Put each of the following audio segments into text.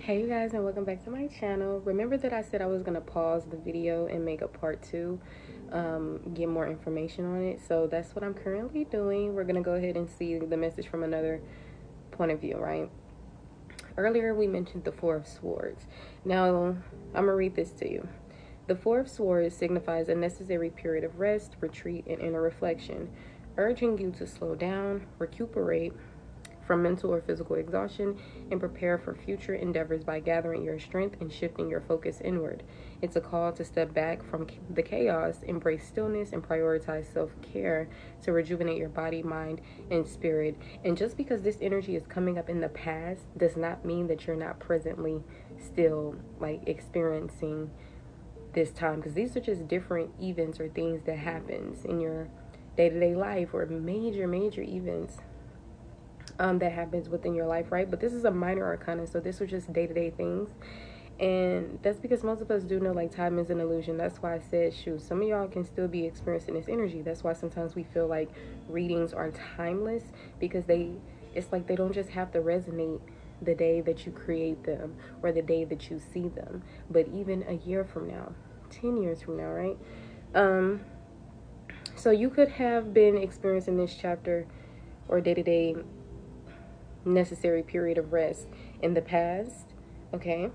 Hey you guys, and welcome back to my channel. Remember that I said I was going to pause the video and make a part 2, get more information on it. So that's what I'm currently doing. We're going to go ahead and see the message from another point of view, right? Earlier we mentioned the Four of Swords. Now I'm going to read this to you. The Four of Swords signifies a necessary period of rest, retreat, and inner reflection, urging you to slow down, recuperate from mental or physical exhaustion, and prepare for future endeavors by gathering your strength and shifting your focus inward. It's a call to step back from the chaos, embrace stillness, and prioritize self-care to rejuvenate your body, mind, and spirit. And just because this energy is coming up in the past does not mean that you're not presently still experiencing this time, because these are just different events or things that happens in your day-to-day life, or major events that happens within your life, right? But this is a minor arcana, so this was just day-to-day things. And that's because most of us do know time is an illusion. That's why I said, shoot, some of y'all can still be experiencing this energy. That's why sometimes we feel like readings are timeless, because it's like they don't just have to resonate the day that you create them or the day that you see them, but even a year from now, 10 years from now, right? So you could have been experiencing this chapter or day-to-day necessary period of rest in the past, okay?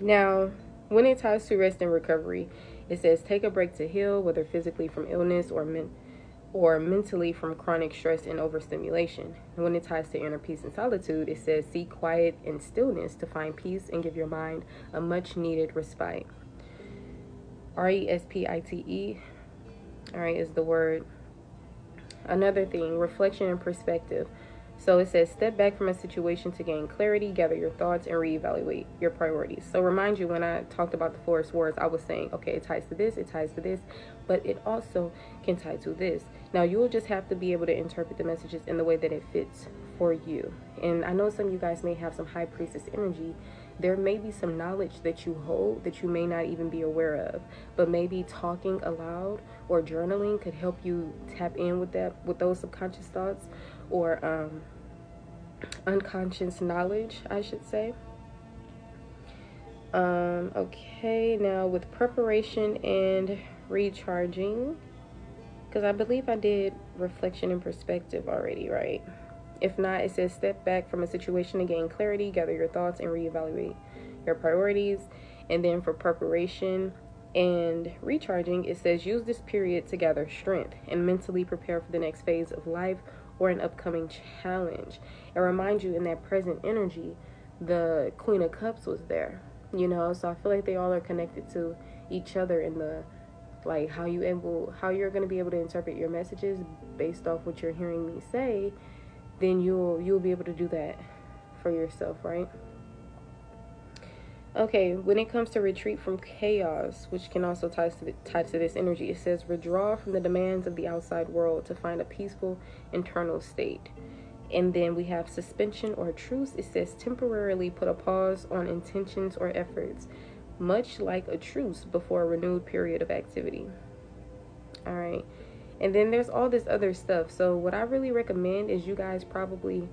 Now, when it ties to rest and recovery, it says take a break to heal, whether physically from illness or mentally from chronic stress and overstimulation. And when it ties to inner peace and solitude, it says seek quiet and stillness to find peace and give your mind a much needed respite. RESPITE, all right, is the word. Another thing, reflection and perspective. So it says step back from a situation to gain clarity, gather your thoughts, and reevaluate your priorities. So remind you, when I talked about the Four of Swords, I was saying, okay, it ties to this, but it also can tie to this. Now you'll just have to be able to interpret the messages in the way that it fits for you. And I know some of you guys may have some High Priestess energy. There may be some knowledge that you hold that you may not even be aware of, but maybe talking aloud or journaling could help you tap in with those subconscious thoughts, or unconscious knowledge, I should say. Okay, now with preparation and recharging, because I believe I did reflection and perspective already, right? If not, it says step back from a situation to gain clarity, gather your thoughts, and reevaluate your priorities. And then for preparation and recharging, it says use this period to gather strength and mentally prepare for the next phase of life or an upcoming challenge. And remind you, in that present energy, the Queen of Cups was there, so I feel like they all are connected to each other in the how you're going to be able to interpret your messages based off what you're hearing me say. Then you'll be able to do that for yourself, right? Okay, when it comes to retreat from chaos, which can also tie to this energy, it says withdraw from the demands of the outside world to find a peaceful internal state. And then we have suspension or truce. It says temporarily put a pause on intentions or efforts, much like a truce before a renewed period of activity. All right. And then there's all this other stuff. So what I really recommend is you guys probably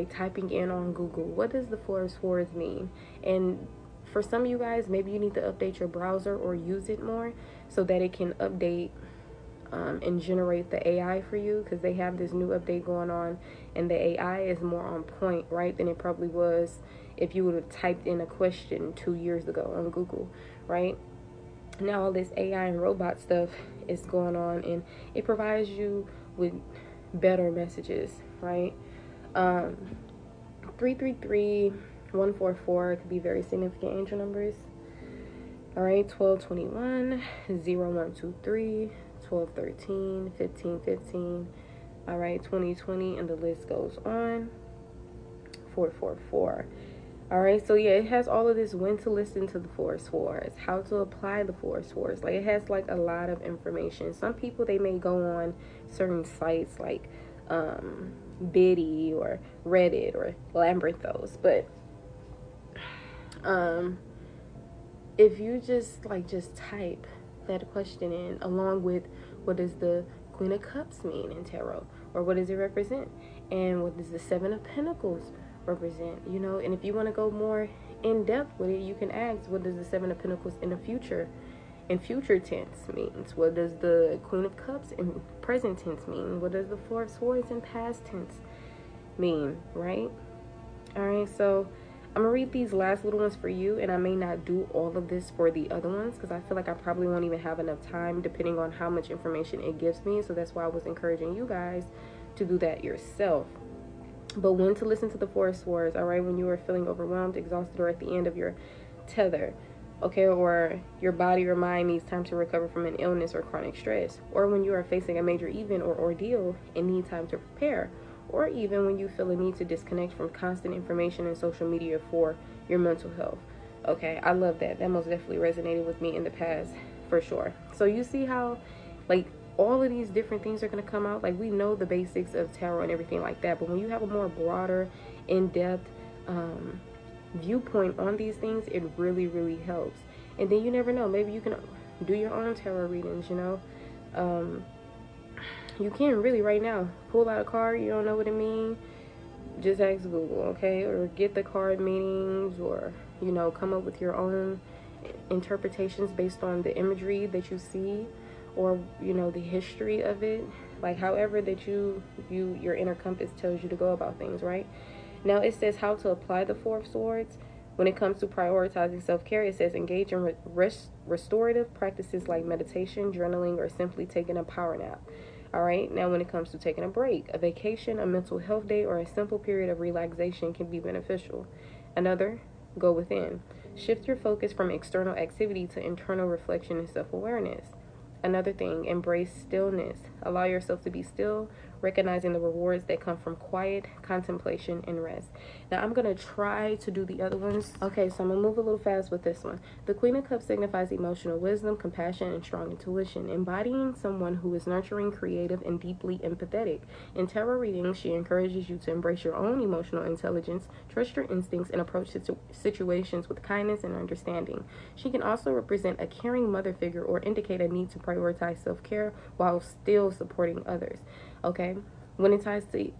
typing in on Google, what does the Four of Swords mean? And for some of you guys, maybe you need to update your browser or use it more so that it can update and generate the AI for you, because they have this new update going on, and the AI is more on point, right, than it probably was if you would have typed in a question 2 years ago on Google, right? Now all this AI and robot stuff is going on, and it provides you with better messages, right? 333 144 could be very significant angel numbers. All right, 1221 0123 1213 1515. All right, 2020, and the list goes on. 444. All right, so yeah, it has all of this: when to listen to the Four of Swords, how to apply the Four of Swords. It has a lot of information. Some people, they may go on certain sites like Biddy or Reddit or Labyrinthos, but if you just type that question in along with what does the Queen of Cups mean in tarot, or what does it represent, and what does the Seven of Pentacles represent, you know? And if you want to go more in depth with it, you can ask, what does the Seven of Pentacles in future tense means? What does the Queen of Cups in present tense mean? What does the Four of Swords in past tense mean, right? All right, so I'm gonna read these last little ones for you, and I may not do all of this for the other ones because I feel like I probably won't even have enough time depending on how much information it gives me. So that's why I was encouraging you guys to do that yourself. But when to listen to the Four of Swords, all right, when you are feeling overwhelmed, exhausted, or at the end of your tether, okay, or your body or mind needs time to recover from an illness or chronic stress, or when you are facing a major event or ordeal and need time to prepare, or even when you feel a need to disconnect from constant information and social media for your mental health. Okay, I love that. That most definitely resonated with me in the past, for sure. So you see how, like, all of these different things are going to come out. Like, we know the basics of tarot and everything like that, but when you have a more broader, in-depth viewpoint on these things, it really, really helps. And then you never know, maybe you can do your own tarot readings, you know. You can really right now pull out a card, you don't know what it means, just ask Google, okay? Or get the card meanings, or, you know, come up with your own interpretations based on the imagery that you see, or, you know, the history of it, like however that your inner compass tells you to go about things, right? Now it says how to apply the Four of Swords. When it comes to prioritizing self-care, it says engage in restorative practices like meditation, journaling, or simply taking a power nap. All right, now when it comes to taking a break, a vacation, a mental health day, or a simple period of relaxation can be beneficial. Another, go within. Shift your focus from external activity to internal reflection and self-awareness. Another thing, embrace stillness. Allow yourself to be still, recognizing the rewards that come from quiet, contemplation, and rest. Now, I'm going to try to do the other ones. Okay, so I'm going to move a little fast with this one. The Queen of Cups signifies emotional wisdom, compassion, and strong intuition, embodying someone who is nurturing, creative, and deeply empathetic. In tarot readings, she encourages you to embrace your own emotional intelligence, trust your instincts, and approach situations with kindness and understanding. She can also represent a caring mother figure or indicate a need to prioritize self-care while still supporting others. Okay, when it ties to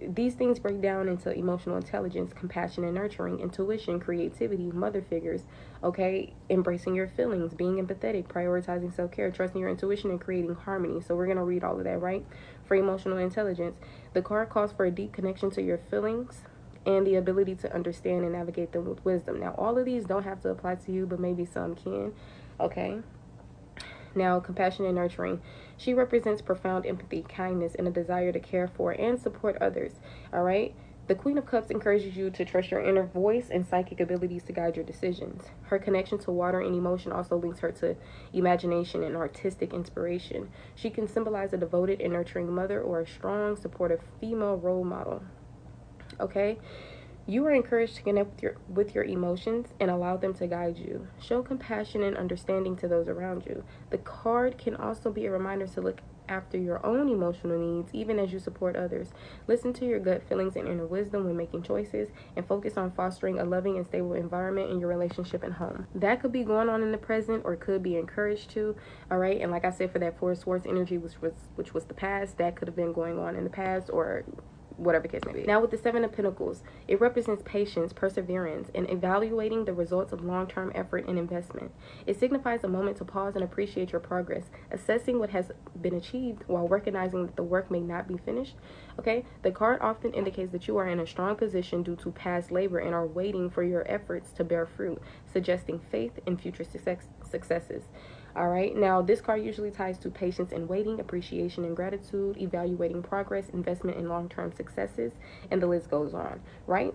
these things, break down into emotional intelligence, compassion and nurturing, intuition, creativity, mother figures, okay, embracing your feelings, being empathetic, prioritizing self-care, trusting your intuition, and creating harmony. So we're going to read all of that, right? For emotional intelligence, the card calls for a deep connection to your feelings and the ability to understand and navigate them with wisdom. Now, all of these don't have to apply to you, but maybe some can, okay? Now, compassion and nurturing. She represents profound empathy, kindness, and a desire to care for and support others. All right? The Queen of Cups encourages you to trust your inner voice and psychic abilities to guide your decisions. Her connection to water and emotion also links her to imagination and artistic inspiration. She can symbolize a devoted and nurturing mother or a strong, supportive female role model. Okay? You are encouraged to connect with your emotions and allow them to guide you. Show compassion and understanding to those around you. The card can also be a reminder to look after your own emotional needs, even as you support others. Listen to your gut feelings and inner wisdom when making choices, and focus on fostering a loving and stable environment in your relationship and home. That could be going on in the present, or could be encouraged to. All right, and like I said, for that Four of Swords energy, which was the past, that could have been going on in the past, or whatever case may be. Now with the Seven of Pentacles, it represents patience, perseverance, and evaluating the results of long-term effort and investment. It signifies a moment to pause and appreciate your progress, assessing what has been achieved while recognizing that the work may not be finished. Okay, the card often indicates that you are in a strong position due to past labor and are waiting for your efforts to bear fruit, suggesting faith in future successes. All right, now this card usually ties to patience and waiting, appreciation and gratitude, evaluating progress, investment in long-term successes, and the list goes on, right?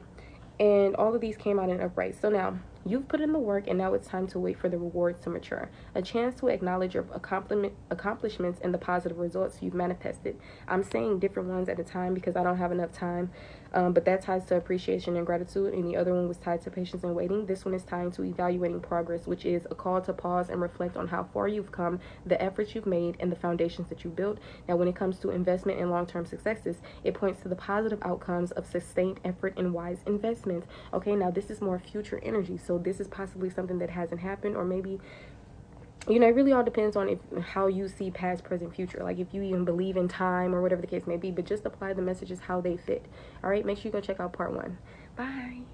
And all of these came out in upright. So now you've put in the work, and now it's time to wait for the rewards to mature. A chance to acknowledge your accomplishments and the positive results you've manifested. I'm saying different ones at a time because I don't have enough time. But that ties to appreciation and gratitude, and the other one was tied to patience and waiting. This one is tied to evaluating progress, which is a call to pause and reflect on how far you've come, the efforts you've made, and the foundations that you built. Now, when it comes to investment and long-term successes, it points to the positive outcomes of sustained effort and wise investment. Okay, now this is more future energy, so this is possibly something that hasn't happened, or maybe, you know, it really all depends on how you see past, present, future. Like if you even believe in time or whatever the case may be, but just apply the messages how they fit. All right, make sure you go check out part 1. Bye.